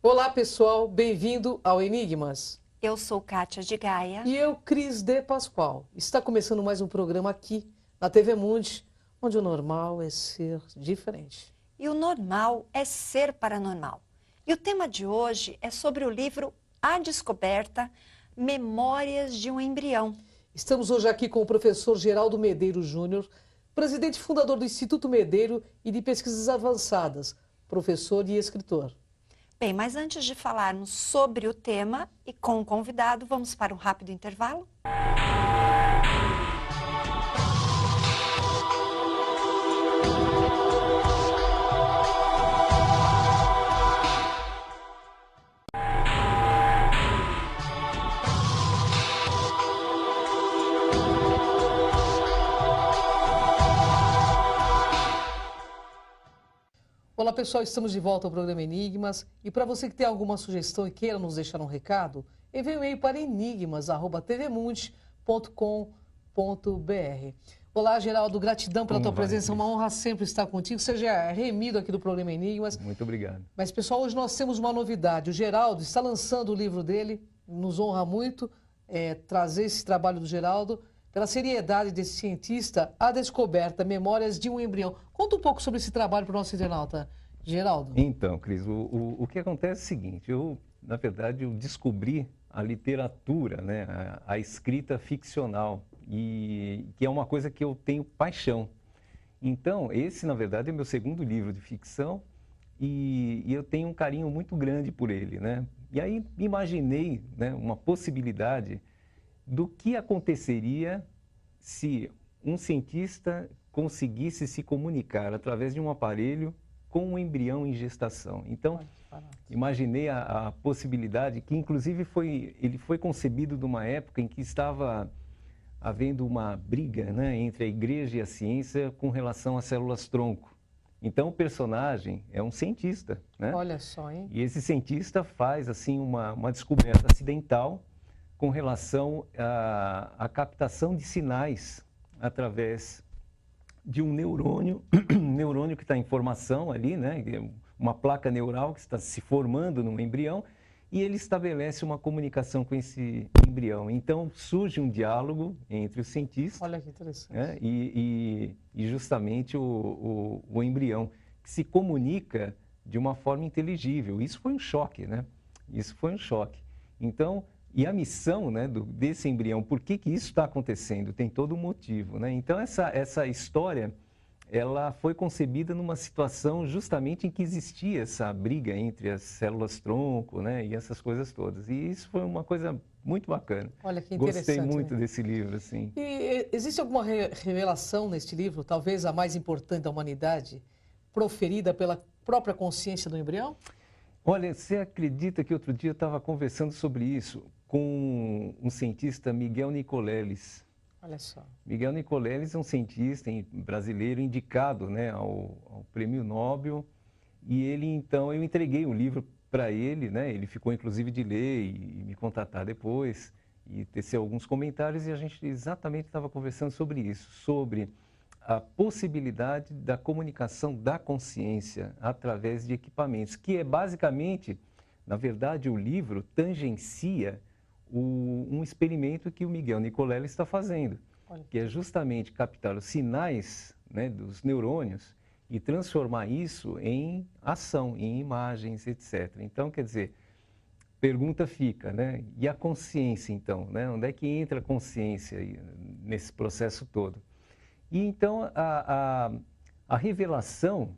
Olá, pessoal, bem-vindo ao Enigmas. Eu sou Kátia de Gaia. E eu, Cris de Pascoal. Está começando mais um programa aqui na TV Mundi, onde o normal é ser diferente. E o normal é ser paranormal. E o tema de hoje é sobre o livro A Descoberta, Memórias de um Embrião. Estamos hoje aqui com o professor Geraldo Medeiro Júnior, presidente e fundador do Instituto Medeiro e de Pesquisas Avançadas, professor e escritor. Bem, mas antes de falarmos sobre o tema e com o convidado, vamos para um rápido intervalo? Olá, pessoal, estamos de volta ao programa Enigmas. E para você que tem alguma sugestão e queira nos deixar um recado, envie um e-mail para enigmas@tvmundi.com.br. Olá, Geraldo, gratidão pela tua presença. É uma honra sempre estar contigo. Seja remido aqui do programa Enigmas. Muito obrigado. Mas, pessoal, hoje nós temos uma novidade. O Geraldo está lançando o livro dele. Nos honra muito trazer esse trabalho do Geraldo. Pela seriedade desse cientista, A Descoberta, Memórias de um Embrião. Conta um pouco sobre esse trabalho para o nosso internauta, Geraldo. Então, Cris, o que acontece é o seguinte, na verdade, eu descobri a literatura, né, a escrita ficcional, e que é uma coisa que eu tenho paixão. Então, esse, na verdade, é meu segundo livro de ficção, e eu tenho um carinho muito grande por ele, né? E aí imaginei, né, uma possibilidade do que aconteceria se um cientista conseguisse se comunicar através de um aparelho com um embrião em gestação. Então, imaginei a possibilidade que, inclusive, ele foi concebido numa época em que estava havendo uma briga, né, entre a igreja e a ciência com relação às células-tronco. Então, o personagem é um cientista, né? Olha só, hein? E esse cientista faz, assim, uma descoberta acidental com relação à captação de sinais através de um neurônio, neurônio que está em formação ali, né? Uma placa neural que está se formando no embrião, e ele estabelece uma comunicação com esse embrião. Então surge um diálogo entre o cientista, olha que interessante, né? e justamente o embrião, que se comunica de uma forma inteligível. Isso foi um choque, né? Isso foi um choque. Então, e a missão, né, desse embrião, por que isso está acontecendo? Tem todo um motivo, né? Então, essa história, ela foi concebida numa situação justamente em que existia essa briga entre as células-tronco, né, e essas coisas todas. E isso foi uma coisa muito bacana. Olha que interessante. Gostei muito, né? Desse livro, assim. E existe alguma revelação neste livro, talvez a mais importante da humanidade, proferida pela própria consciência do embrião? Olha, você acredita que outro dia eu estava conversando sobre isso com um cientista, Miguel Nicoleles. Olha só. Miguel Nicoleles é um cientista brasileiro indicado, né, ao Prêmio Nobel. E ele, então, eu entreguei o livro para ele, né, ele ficou inclusive de ler e me contatar depois e tecer alguns comentários, e a gente exatamente estava conversando sobre isso, sobre a possibilidade da comunicação da consciência através de equipamentos, que é basicamente, na verdade, o livro tangencia um experimento que o Miguel Nicoleles está fazendo, que é justamente captar os sinais, né, dos neurônios e transformar isso em ação, em imagens, etc. Então, quer dizer, pergunta fica, né? E a consciência, então, né? Onde é que entra a consciência nesse processo todo? E então a revelação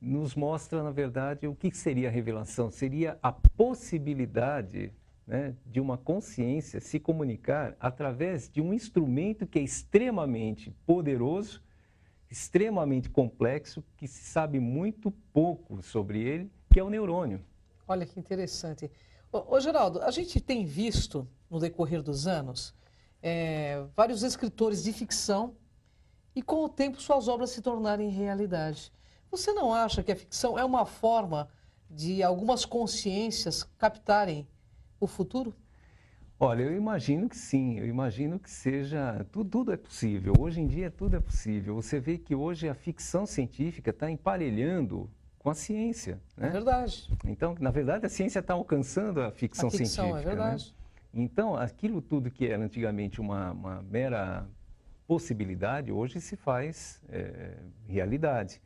nos mostra, na verdade, o que seria a revelação? Seria a possibilidade, né, de uma consciência se comunicar através de um instrumento que é extremamente poderoso, extremamente complexo, que se sabe muito pouco sobre ele, que é o neurônio. Olha que interessante. Ô Geraldo, a gente tem visto no decorrer dos anos vários escritores de ficção e com o tempo suas obras se tornarem realidade. Você não acha que a ficção é uma forma de algumas consciências captarem o futuro? Olha, eu imagino que sim, eu imagino que seja, tudo é possível, hoje em dia tudo é possível. Você vê que hoje a ficção científica está emparelhando com com a ciência, né? É verdade. Então, na verdade, a ciência está alcançando a ficção científica, É verdade. né? Então, aquilo tudo que era antigamente uma mera possibilidade, hoje se faz realidade.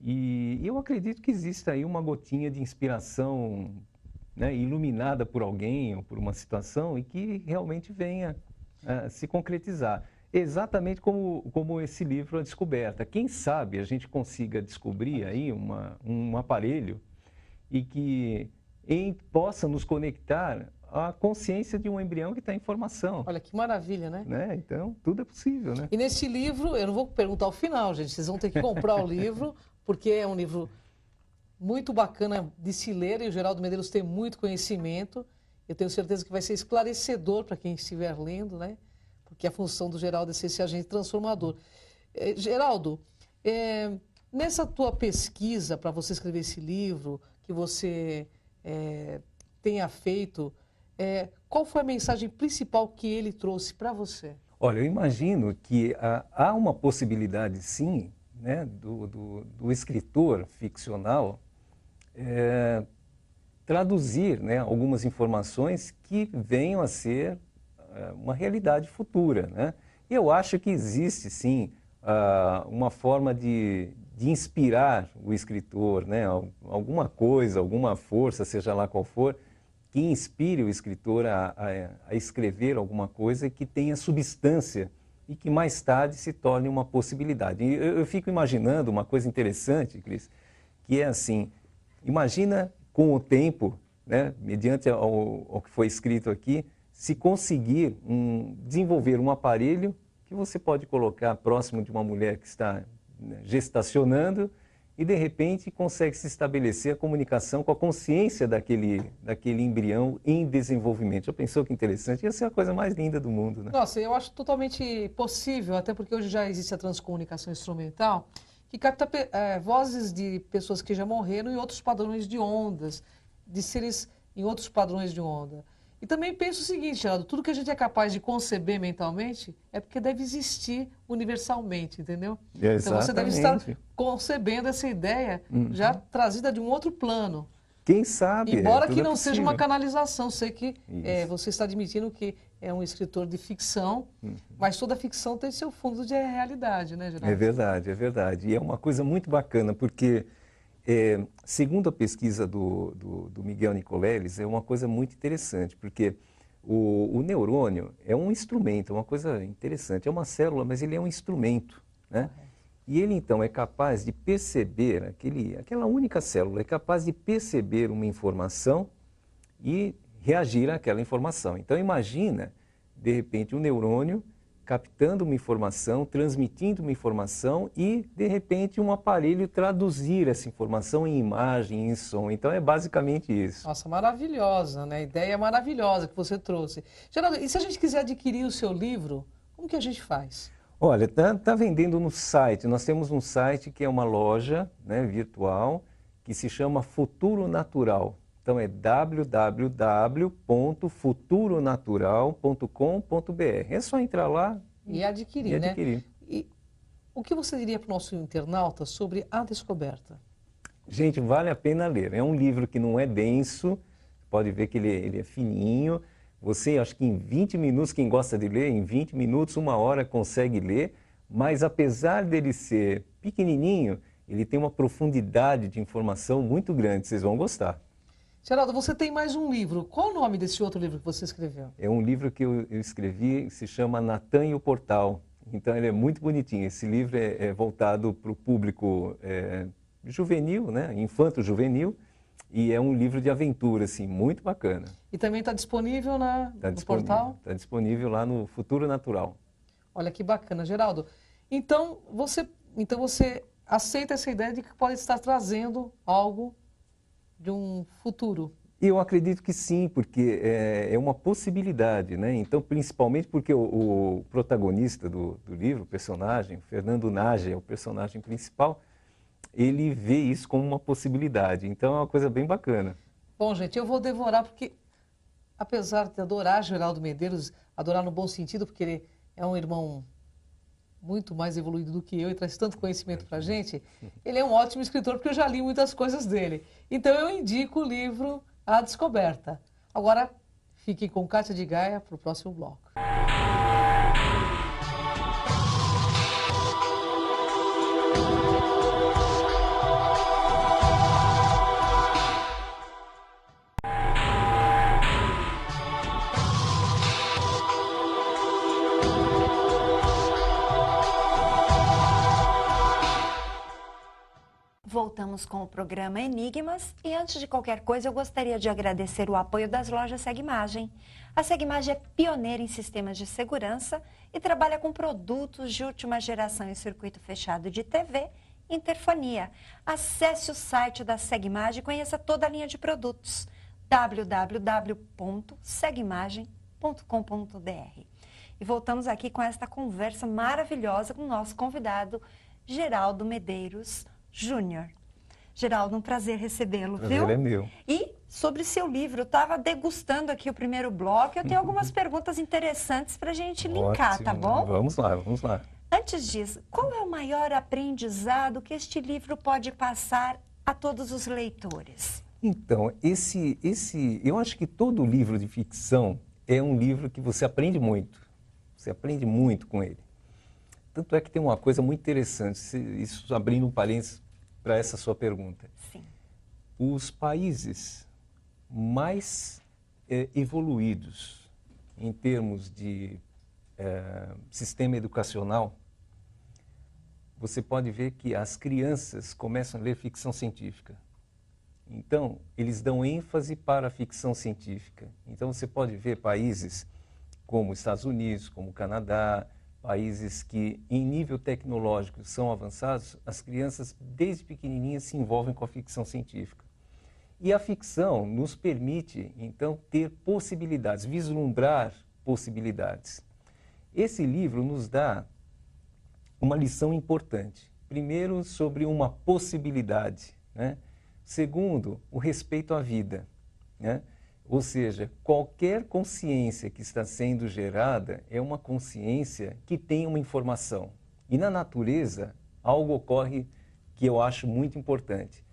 E eu acredito que exista aí uma gotinha de inspiração, né, iluminada por alguém ou por uma situação e que realmente venha se concretizar. Exatamente como esse livro A Descoberta. Quem sabe a gente consiga descobrir aí um aparelho e que possa nos conectar à consciência de um embrião que está em formação. Olha que maravilha, né? Então, tudo é possível, né? E nesse livro, eu não vou perguntar o final, gente, vocês vão ter que comprar o livro, porque é um livro muito bacana de se ler e o Geraldo Medeiros tem muito conhecimento. Eu tenho certeza que vai ser esclarecedor para quem estiver lendo, né? Porque a função do Geraldo é ser esse agente transformador. Geraldo, nessa tua pesquisa para você escrever esse livro, que você tenha feito, qual foi a mensagem principal que ele trouxe para você? Olha, eu imagino que há uma possibilidade, sim, né, do escritor ficcional traduzir, né, algumas informações que venham a ser uma realidade futura, né? E eu acho que existe, sim, uma forma de inspirar o escritor, né? Alguma coisa, alguma força, seja lá qual for, que inspire o escritor a escrever alguma coisa que tenha substância e que mais tarde se torne uma possibilidade. E eu fico imaginando uma coisa interessante, Cris, que é assim, imagina com o tempo, né, mediante ao que foi escrito aqui, se conseguir desenvolver um aparelho que você pode colocar próximo de uma mulher que está, né, gestacionando e, de repente, consegue se estabelecer a comunicação com a consciência daquele embrião em desenvolvimento. Já pensou que interessante? Ia ser a coisa mais linda do mundo, né? Nossa, eu acho totalmente possível, até porque hoje já existe a transcomunicação instrumental, que capta vozes de pessoas que já morreram em outros padrões de ondas, de seres em outros padrões de onda. E também penso o seguinte, Geraldo, tudo que a gente é capaz de conceber mentalmente é porque deve existir universalmente, entendeu? Exatamente. Então você deve estar concebendo essa ideia já trazida de um outro plano. Quem sabe? Embora que tudo não seja uma possível. canalização, sei que você está admitindo que é um escritor de ficção, mas toda ficção tem seu fundo de realidade, né, Geraldo? É verdade, é verdade. E é uma coisa muito bacana, porque, segundo a pesquisa do Miguel Nicoleles, é uma coisa muito interessante, porque o neurônio é um instrumento, é uma coisa interessante. É uma célula, mas ele é um instrumento, né? E ele, então, é capaz de perceber, aquela única célula é capaz de perceber uma informação e reagir àquela informação. Então, imagina, de repente, um neurônio captando uma informação, transmitindo uma informação e, de repente, um aparelho traduzir essa informação em imagem, em som. Então, é basicamente isso. Nossa, maravilhosa, né? Ideia maravilhosa que você trouxe. Geraldo, e se a gente quiser adquirir o seu livro, como que a gente faz? Olha, tá vendendo no site. Nós temos um site que é uma loja, né, virtual, que se chama Futuro Natural. Então é www.futuronatural.com.br. É só entrar lá e adquirir, né? E o que você diria para o nosso internauta sobre A Descoberta? Gente, vale a pena ler. É um livro que não é denso, pode ver que ele é fininho. Você, acho que em 20 minutos, quem gosta de ler, em 20 minutos, 1 hora consegue ler, mas apesar dele ser pequenininho, ele tem uma profundidade de informação muito grande, vocês vão gostar. Geraldo, você tem mais um livro. Qual o nome desse outro livro que você escreveu? É um livro que eu escrevi, se chama Natan e o Portal. Então ele é muito bonitinho. Esse livro é voltado para o público juvenil, né? Infanto-juvenil. E é um livro de aventura, assim, muito bacana. E também está disponível no portal? Está disponível lá no Futuro Natural. Olha que bacana, Geraldo. Então você aceita essa ideia de que pode estar trazendo algo de um futuro? Eu acredito que sim, porque é uma possibilidade, né? Então, principalmente porque o protagonista do livro, o personagem, Fernando Nage, é o personagem principal, ele vê isso como uma possibilidade. Então, é uma coisa bem bacana. Bom, gente, eu vou devorar porque, apesar de adorar Geraldo Medeiros, adorar no bom sentido, porque ele é um irmão muito mais evoluído do que eu e traz tanto conhecimento para a gente, ele é um ótimo escritor, porque eu já li muitas coisas dele. Então eu indico o livro A Descoberta. Agora, fiquem com Kátia de Gaia para o próximo bloco. Voltamos com o programa Enigmas e antes de qualquer coisa eu gostaria de agradecer o apoio das lojas Segmagem. A Segmagem é pioneira em sistemas de segurança e trabalha com produtos de última geração em circuito fechado de TV e interfonia. Acesse o site da Segmagem e conheça toda a linha de produtos www.segmagem.com.br. E voltamos aqui com esta conversa maravilhosa com o nosso convidado Geraldo Medeiros Júnior. Geraldo, um prazer recebê-lo, viu? Prazer é meu. E sobre seu livro, eu estava degustando aqui o primeiro bloco, eu tenho algumas perguntas interessantes para a gente linkar, Ótimo. tá bom? Vamos lá, vamos lá. Antes disso, qual é o maior aprendizado que este livro pode passar a todos os leitores? Então, eu acho que todo livro de ficção é um livro que você aprende muito. Você aprende muito com ele. Tanto é que tem uma coisa muito interessante, isso abrindo um parênteses para essa sua pergunta. Sim. Os países mais evoluídos em termos de sistema educacional, você pode ver que as crianças começam a ler ficção científica. Então, eles dão ênfase para a ficção científica. Então, você pode ver países como os Estados Unidos, como o Canadá, países que, em nível tecnológico, são avançados, as crianças, desde pequenininhas, se envolvem com a ficção científica. E a ficção nos permite, então, ter possibilidades, vislumbrar possibilidades. Esse livro nos dá uma lição importante. Primeiro, sobre uma possibilidade, né? Segundo, o respeito à vida, né? Ou seja, qualquer consciência que está sendo gerada é uma consciência que tem uma informação. E na natureza, algo ocorre que eu acho muito importante.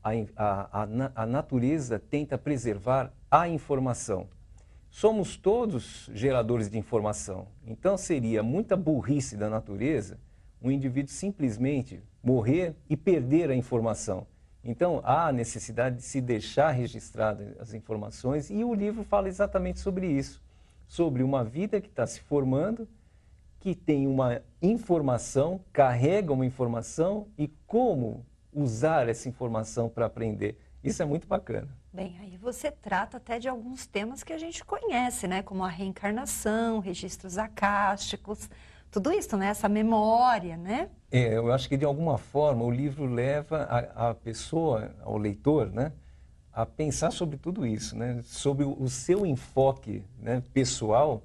A natureza tenta preservar a informação. Somos todos geradores de informação. Então seria muita burrice da natureza um indivíduo simplesmente morrer e perder a informação. Então, há a necessidade de se deixar registradas as informações e o livro fala exatamente sobre isso, sobre uma vida que está se formando, que tem uma informação, carrega uma informação e como usar essa informação para aprender. Isso é muito bacana. Bem, aí você trata até de alguns temas que a gente conhece, né? Como a reencarnação, registros acásticos, tudo isso, né? Essa memória, né? Eu acho que de alguma forma o livro leva a pessoa, ao leitor, né, a pensar sobre tudo isso, né, sobre o seu enfoque, né, pessoal.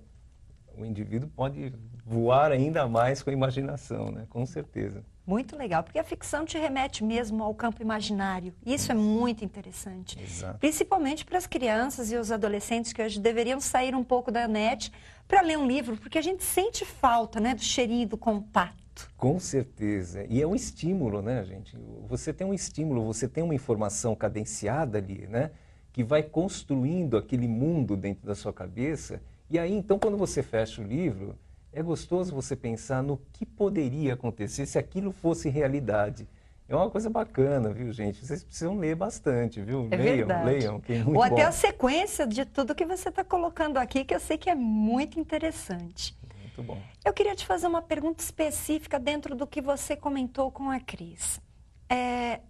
O indivíduo pode voar ainda mais com a imaginação, né, com certeza. Muito legal, porque a ficção te remete mesmo ao campo imaginário. Isso é muito interessante. Exato. Principalmente para as crianças e os adolescentes que hoje deveriam sair um pouco da net para ler um livro, porque a gente sente falta, né, do cheirinho, do contato. Com certeza. E é um estímulo, né, gente? Você tem um estímulo, você tem uma informação cadenciada ali, né, que vai construindo aquele mundo dentro da sua cabeça. E aí, então, quando você fecha o livro, é gostoso você pensar no que poderia acontecer se aquilo fosse realidade. É uma coisa bacana, viu, gente? Vocês precisam ler bastante, viu? É verdade. Leiam, que é muito Ou até bom. a sequência de tudo que você está colocando aqui, que eu sei que é muito interessante. Muito bom. Eu queria te fazer uma pergunta específica dentro do que você comentou com a Cris.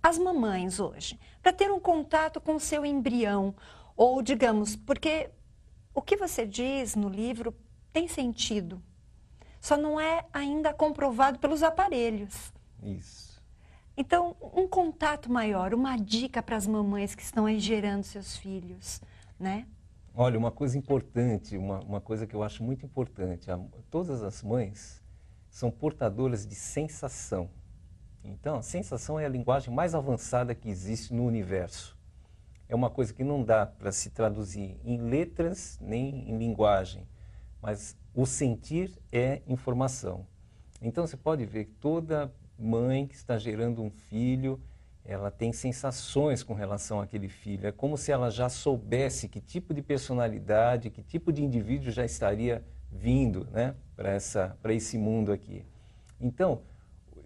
As mamães hoje, para ter um contato com o seu embrião, ou digamos, porque o que você diz no livro tem sentido, só não é ainda comprovado pelos aparelhos. Isso. Então, um contato maior, uma dica para as mamães que estão aí gerando seus filhos, né? Olha, uma coisa importante, uma coisa que eu acho muito importante, todas as mães são portadoras de sensação. Então, a sensação é a linguagem mais avançada que existe no universo. É uma coisa que não dá para se traduzir em letras nem em linguagem, mas o sentir é informação. Então você pode ver que toda mãe que está gerando um filho, ela tem sensações com relação àquele filho. É como se ela já soubesse que tipo de personalidade, que tipo de indivíduo já estaria vindo, né, para esse mundo aqui. Então,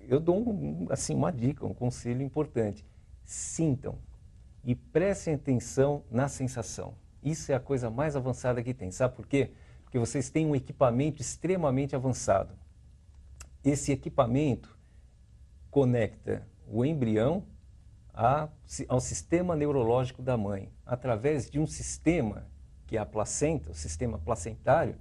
eu dou assim, uma dica, um conselho importante. Sintam e prestem atenção na sensação. Isso é a coisa mais avançada que tem. Sabe por quê? Porque vocês têm um equipamento extremamente avançado. Esse equipamento conecta o embrião ao sistema neurológico da mãe, através de um sistema que é a placenta, o sistema placentário,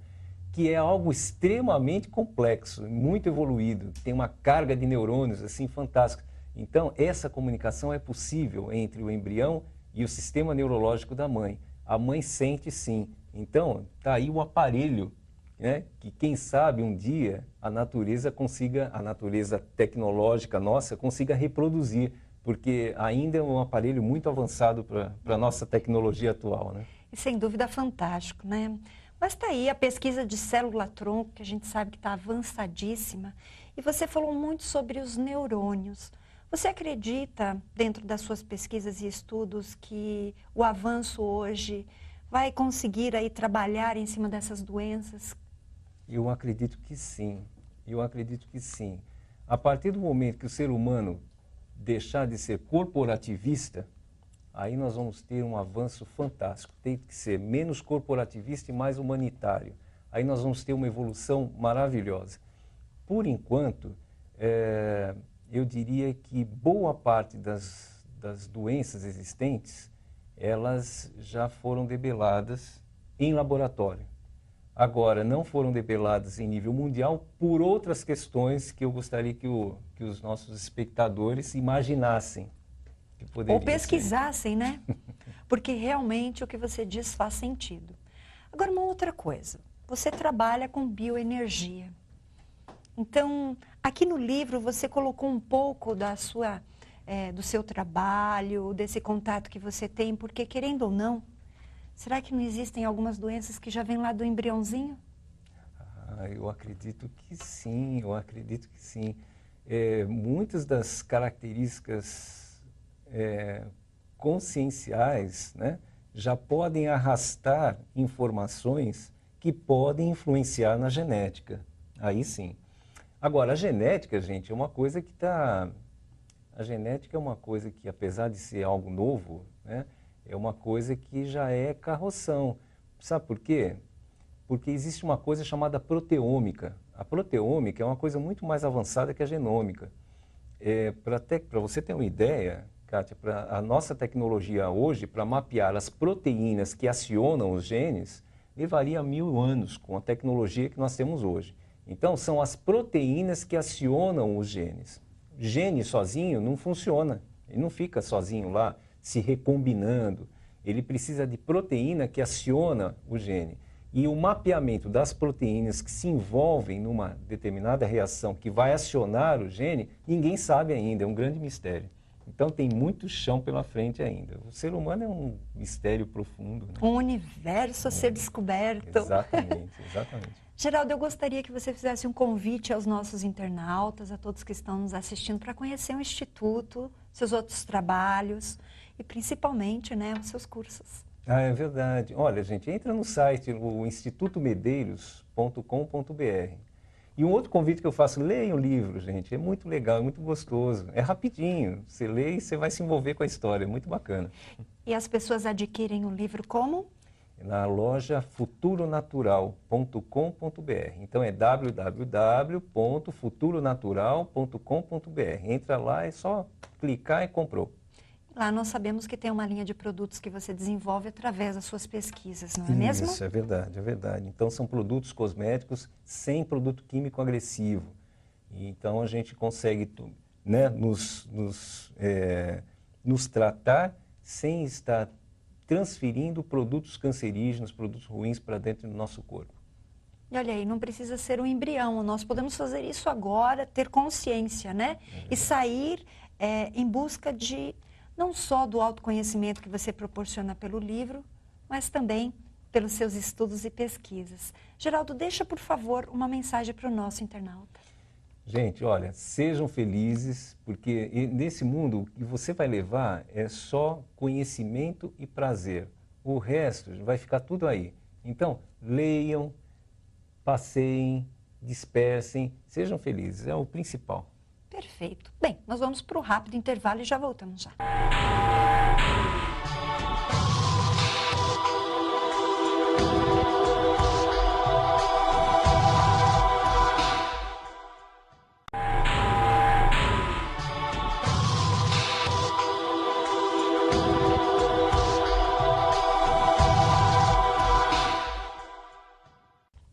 que é algo extremamente complexo, muito evoluído, tem uma carga de neurônios assim fantástica. Então, essa comunicação é possível entre o embrião e o sistema neurológico da mãe. A mãe sente sim. Então, está aí o aparelho, né, que quem sabe um dia a natureza tecnológica nossa consiga reproduzir, porque ainda é um aparelho muito avançado para a nossa tecnologia atual, né? E sem dúvida fantástico, né? Mas está aí a pesquisa de célula-tronco, que a gente sabe que está avançadíssima. E você falou muito sobre os neurônios. Você acredita, dentro das suas pesquisas e estudos, que o avanço hoje vai conseguir aí trabalhar em cima dessas doenças? Eu acredito que sim. Eu acredito que sim. A partir do momento que o ser humano deixar de ser corporativista, aí nós vamos ter um avanço fantástico. Tem que ser menos corporativista e mais humanitário. Aí nós vamos ter uma evolução maravilhosa. Por enquanto, eu diria que boa parte das doenças existentes, elas já foram debeladas em laboratório. Agora, não foram debeladas em nível mundial por outras questões que eu gostaria que os nossos espectadores imaginassem. Ou pesquisassem, né? Porque realmente o que você diz faz sentido. Agora, uma outra coisa. Você trabalha com bioenergia. Então, aqui no livro você colocou um pouco do seu trabalho, desse contato que você tem, porque querendo ou não, será que não existem algumas doenças que já vêm lá do embriãozinho? Eu acredito que sim, eu acredito que sim. Muitas das características conscienciais, né, já podem arrastar informações que podem influenciar na genética. Aí sim. Agora, a genética, gente, é uma coisa que está... A genética é uma coisa que, apesar de ser algo novo, né, é uma coisa que já é carroção. Sabe por quê? Porque existe uma coisa chamada proteômica. A proteômica é uma coisa muito mais avançada que a genômica. Para você ter uma ideia, Kátia, a nossa tecnologia hoje, para mapear as proteínas que acionam os genes, levaria 1000 anos com a tecnologia que nós temos hoje. Então, são as proteínas que acionam os genes. Gene sozinho não funciona, ele não fica sozinho lá, se recombinando. Ele precisa de proteína que aciona o gene. E o mapeamento das proteínas que se envolvem numa determinada reação que vai acionar o gene, ninguém sabe ainda, é um grande mistério. Então tem muito chão pela frente ainda. O ser humano é um mistério profundo, né? Um universo a ser descoberto. Exatamente, exatamente. Geraldo, eu gostaria que você fizesse um convite aos nossos internautas, a todos que estão nos assistindo, para conhecer o Instituto, seus outros trabalhos e principalmente, né, os seus cursos. É verdade. Olha, gente, entra no site, o institutomedeiros.com.br. E um outro convite que eu faço, leia o livro, gente. É muito legal, é muito gostoso. É rapidinho. Você lê e você vai se envolver com a história. É muito bacana. E as pessoas adquirem o livro como? Na loja futuronatural.com.br. Então é www.futuronatural.com.br. Entra lá, é só clicar e comprou. Lá nós sabemos que tem uma linha de produtos que você desenvolve através das suas pesquisas, não é mesmo? Isso, é verdade, é verdade. Então são produtos cosméticos sem produto químico agressivo. Então a gente consegue, né, nos tratar sem estar transferindo produtos cancerígenos, produtos ruins para dentro do nosso corpo. E olha aí, não precisa ser um embrião, nós podemos fazer isso agora, ter consciência, né? E sair em busca de, não só do autoconhecimento que você proporciona pelo livro, mas também pelos seus estudos e pesquisas. Geraldo, deixa, por favor, uma mensagem para o nosso internauta. Gente, olha, sejam felizes, porque nesse mundo o que você vai levar é só conhecimento e prazer. O resto vai ficar tudo aí. Então, leiam, passeiem, dispersem, sejam felizes, é o principal. Perfeito. Bem, nós vamos para o rápido intervalo e já voltamos já.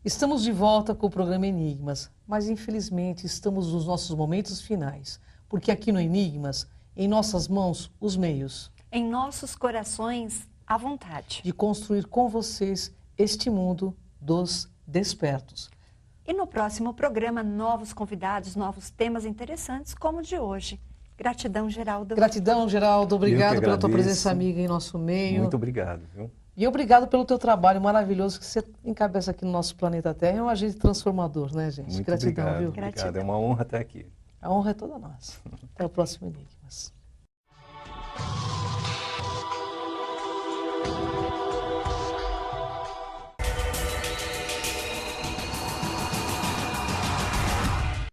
Estamos de volta com o programa Enigmas, mas infelizmente estamos nos nossos momentos finais, porque aqui no Enigmas, em nossas mãos, os meios Em nossos corações, à vontade. de construir com vocês este mundo dos despertos. E no próximo programa, novos convidados, novos temas interessantes, como o de hoje. Gratidão, Geraldo. Gratidão, Geraldo, obrigado pela tua agradeço. presença amiga em nosso meio. Muito obrigado, viu? E obrigado pelo teu trabalho maravilhoso que você encabeça aqui no nosso planeta Terra. É um agente transformador, né, gente? Muito Gratidão, obrigado, viu? obrigado. Gratidão. É uma honra estar aqui. A honra é toda nossa. Até o próximo Enigmas.